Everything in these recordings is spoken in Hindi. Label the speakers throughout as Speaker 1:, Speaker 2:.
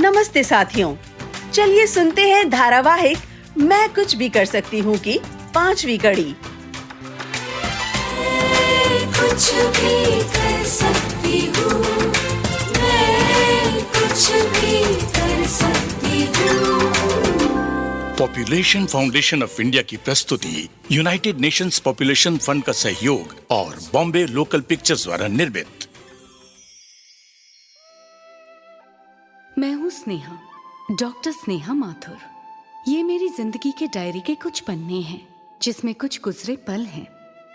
Speaker 1: नमस्ते साथियों, चलिए सुनते हैं धारावाहिक मैं कुछ भी कर सकती हूँ की 5वीं कड़ी।
Speaker 2: कुछ भी कर सकती हूँ, मैं कुछ भी कर सकती हूँ।
Speaker 3: पॉपुलेशन फाउंडेशन ऑफ इंडिया की प्रस्तुति, यूनाइटेड नेशंस पॉपुलेशन फंड का सहयोग और बॉम्बे लोकल पिक्चर्स द्वारा निर्मित।
Speaker 4: मैं हूँ स्नेहा, डॉक्टर स्नेहा माथुर। ये मेरी जिंदगी के डायरी के कुछ पन्ने हैं, जिसमें कुछ गुजरे पल हैं।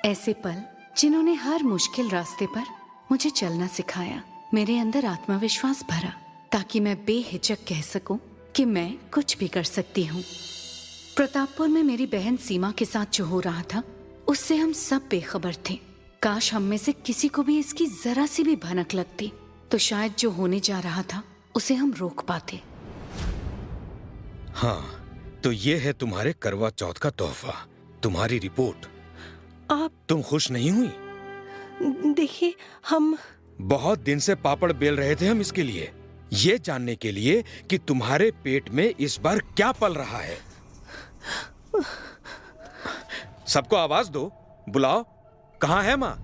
Speaker 4: ऐसे पल जिन्होंने हर मुश्किल रास्ते पर मुझे चलना सिखाया, मेरे अंदर आत्मविश्वास भरा, ताकि मैं बेहिचक कह सकूं कि मैं कुछ भी कर सकती हूँ। प्रतापपुर में मेरी बहन सीमा के साथ जो हो रहा था, उससे हम सब बेखबर थे। काश हम में से किसी को भी इसकी जरा सी भी भनक लगती, तो शायद जो होने जा रहा था उसे हम रोक पाते।
Speaker 5: हाँ, तो ये है तुम्हारे करवा चौथ का तोहफा, तुम्हारी रिपोर्ट। तुम खुश नहीं हुई?
Speaker 6: देखिए, हम
Speaker 5: बहुत दिन से पापड़ बेल रहे थे हम इसके लिए, ये जानने के लिए कि तुम्हारे पेट में इस बार क्या पल रहा है। सबको आवाज दो, बुलाओ। कहाँ है माँ?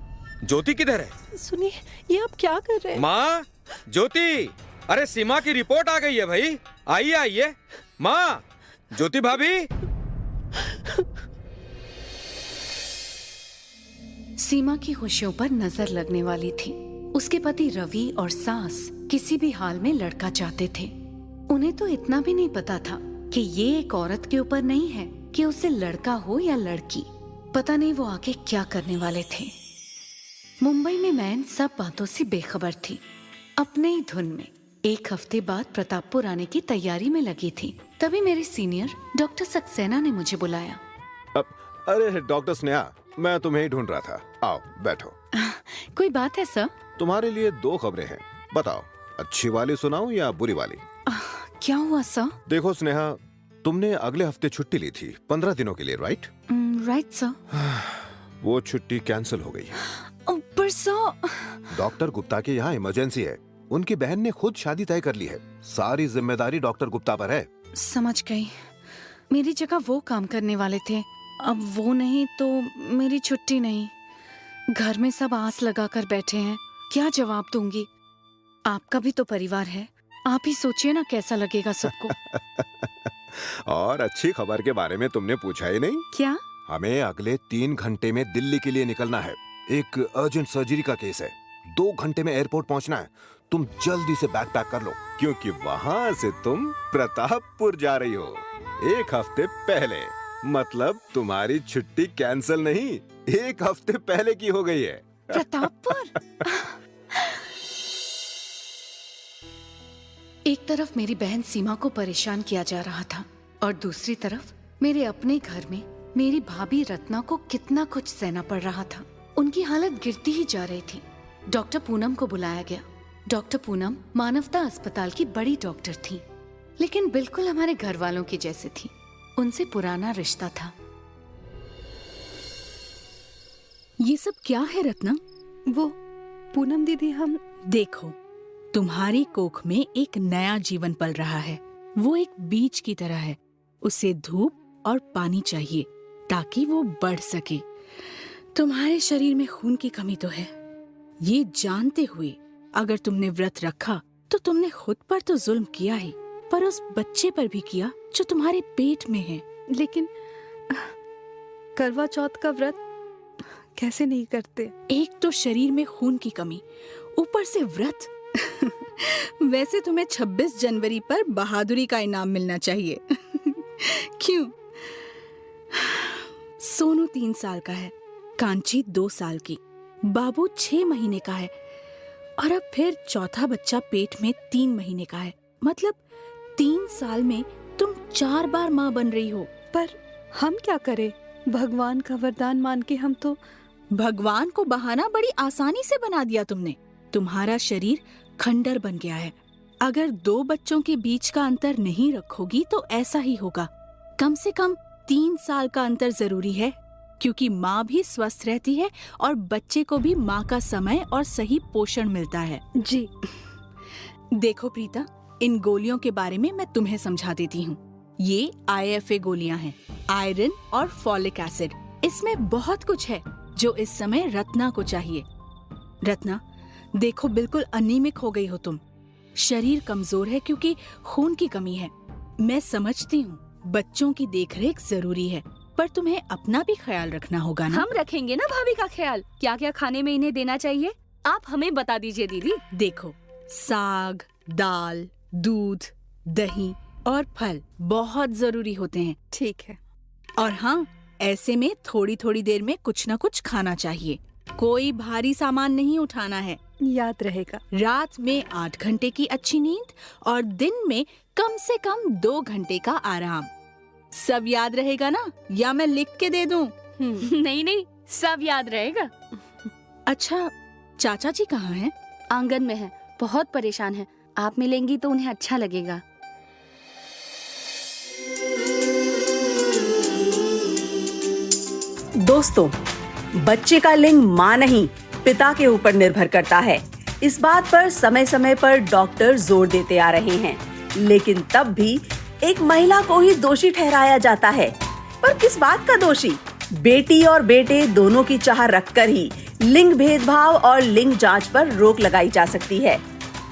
Speaker 5: ज्योति किधर है?
Speaker 6: सुनिए, ये आप क्या कर रहे हैं?
Speaker 5: माँ, ज्योति, अरे सीमा की रिपोर्ट आ गई है भाई, आइए आइए। माँ, ज्योति भाभी।
Speaker 4: सीमा की खुशियों पर नजर लगने वाली थी। उसके पति रवि और सास किसी भी हाल में लड़का चाहते थे। उन्हें तो इतना भी नहीं पता था कि ये एक औरत के ऊपर नहीं है कि उसे लड़का हो या लड़की। पता नहीं वो आगे क्या करने वाले थे। मुंबई में मैं इन सब बातों से बेखबर थी, अपने ही धुन में। एक हफ्ते बाद प्रतापपुर आने की तैयारी में लगी थी। तभी मेरे सीनियर डॉक्टर सक्सेना ने मुझे बुलाया।
Speaker 7: अरे डॉक्टर स्नेहा, मैं तुम्हें ही ढूंढ रहा था। आओ बैठो।
Speaker 4: कोई बात है सर?
Speaker 7: तुम्हारे लिए 2 खबरें हैं, बताओ अच्छी वाली सुनाऊं या बुरी वाली?
Speaker 4: क्या हुआ सर?
Speaker 7: देखो स्नेहा, तुमने अगले हफ्ते छुट्टी ली थी 15 दिनों के लिए, राइट?
Speaker 4: Right sir.
Speaker 7: वो छुट्टी कैंसिल हो गई है।
Speaker 4: पर सर,
Speaker 7: डॉक्टर गुप्ता के यहाँ इमरजेंसी है। उनकी बहन ने खुद शादी तय कर ली है। सारी जिम्मेदारी डॉक्टर गुप्ता पर है।
Speaker 4: समझ गई। मेरी जगह वो काम करने वाले थे, अब वो नहीं तो मेरी छुट्टी नहीं। घर में सब आस लगा कर बैठे हैं, क्या जवाब दूंगी? आपका भी तो परिवार है, आप ही सोचिए ना कैसा लगेगा सबको।
Speaker 7: और अच्छी खबर के बारे में तुमने पूछा ही नहीं।
Speaker 4: क्या?
Speaker 7: हमें अगले 3 घंटे में दिल्ली के लिए निकलना है। एक अर्जेंट सर्जरी का केस है। 2 घंटे में एयरपोर्ट पहुंचना है। तुम जल्दी से बैग पैक कर लो, क्योंकि वहां से तुम प्रतापपुर जा रही हो 1 हफ्ते पहले। मतलब तुम्हारी छुट्टी कैंसिल नहीं, 1 हफ्ते पहले की हो गई है।
Speaker 4: प्रतापपुर? एक तरफ मेरी बहन सीमा को परेशान किया जा रहा था, और दूसरी तरफ मेरे अपने घर में मेरी भाभी रत्ना को कितना कुछ सहना पड़ रहा था। उनकी हालत गिरती ही जा रही थी। डॉक्टर पूनम को बुलाया गया। डॉक्टर पूनम मानवता अस्पताल की बड़ी डॉक्टर थी, लेकिन बिल्कुल हमारे घर वालों की जैसे थी। उनसे पुराना रिश्ता था।
Speaker 8: ये सब क्या है रत्ना?
Speaker 6: वो पूनम दीदी, हम
Speaker 8: देखो, तुम्हारी कोख में एक नया जीवन पल रहा है। वो एक बीज की तरह है, उसे धूप और पानी चाहिए ताकि वो बढ़ सके। तुम्हारे शरीर में खून की कमी तो है। ये जानते हुए अगर तुमने व्रत रखा तो तुमने खुद पर तो जुल्म किया ही, पर उस बच्चे पर भी किया जो तुम्हारे पेट में है।
Speaker 6: लेकिन करवा चौथ का व्रत कैसे नहीं करते?
Speaker 8: एक तो शरीर में खून की कमी, ऊपर से व्रत। वैसे तुम्हें 26 जनवरी पर बहादुरी का इनाम मिलना चाहिए। क्यों? सोनू 3 साल का है, कांची 2 साल की, बाबू 6 महीने का है, और अब फिर चौथा बच्चा पेट में 3 महीने का है। मतलब 3 साल में तुम 4 बार माँ बन रही हो।
Speaker 6: पर हम क्या करें? भगवान का वरदान मान के हम तो।
Speaker 8: भगवान को बहाना बड़ी आसानी से बना दिया तुमने। तुम्हारा शरीर खंडर बन गया है। अगर 2 बच्चों के बीच का अंतर नहीं रखोगी तो ऐसा ही होगा। कम से कम 3 साल का अंतर जरूरी है, क्योंकि माँ भी स्वस्थ रहती है और बच्चे को भी माँ का समय और सही पोषण मिलता है।
Speaker 6: जी।
Speaker 8: देखो प्रीता, इन गोलियों के बारे में मैं तुम्हें समझा देती हूँ। ये IFA गोलियां हैं, आयरन और फॉलिक एसिड। इसमें बहुत कुछ है जो इस समय रत्ना को चाहिए। रत्ना, देखो बिल्कुल अनीमिक हो गई हो तुम। शरीर कमजोर है क्योंकि खून की कमी है। मैं समझती हूँ बच्चों की देखरेख जरूरी है, पर तुम्हें अपना भी ख्याल रखना होगा ना।
Speaker 9: हम रखेंगे ना भाभी का ख्याल। क्या क्या खाने में इन्हें देना चाहिए आप हमें बता दीजिए दीदी।
Speaker 8: देखो, साग, दाल, दूध, दही और फल बहुत जरूरी होते हैं।
Speaker 6: ठीक है।
Speaker 8: और हाँ, ऐसे में थोड़ी थोड़ी देर में कुछ न कुछ खाना चाहिए। कोई भारी सामान नहीं उठाना है।
Speaker 6: याद रहेगा।
Speaker 8: रात में 8 घंटे की अच्छी नींद और दिन में कम से कम 2 घंटे का आराम। सब याद रहेगा ना, या मैं लिख के दे दूं?
Speaker 9: नहीं नहीं, सब याद रहेगा।
Speaker 8: अच्छा, चाचा जी कहाँ हैं?
Speaker 9: आंगन में है, बहुत परेशान है। आप मिलेंगी तो उन्हें अच्छा लगेगा।
Speaker 1: दोस्तों, बच्चे का लिंग मां नहीं पिता के ऊपर निर्भर करता है। इस बात पर समय समय पर डॉक्टर जोर देते आ रहे हैं, लेकिन तब भी एक महिला को ही दोषी ठहराया जाता है। पर किस बात का दोषी? बेटी और बेटे दोनों की चाह रखकर ही लिंग भेदभाव और लिंग जांच पर रोक लगाई जा सकती है।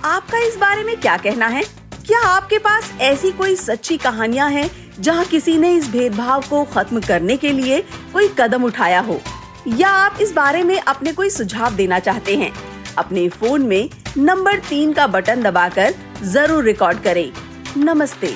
Speaker 1: आपका इस बारे में क्या कहना है? क्या आपके पास ऐसी कोई सच्ची कहानियां हैं जहां किसी ने इस भेदभाव को खत्म करने के लिए कोई कदम उठाया हो? या आप इस बारे में अपने कोई सुझाव देना चाहते हैं? अपने फोन में नंबर 3 का बटन दबाकर जरूर रिकॉर्ड करें। नमस्ते।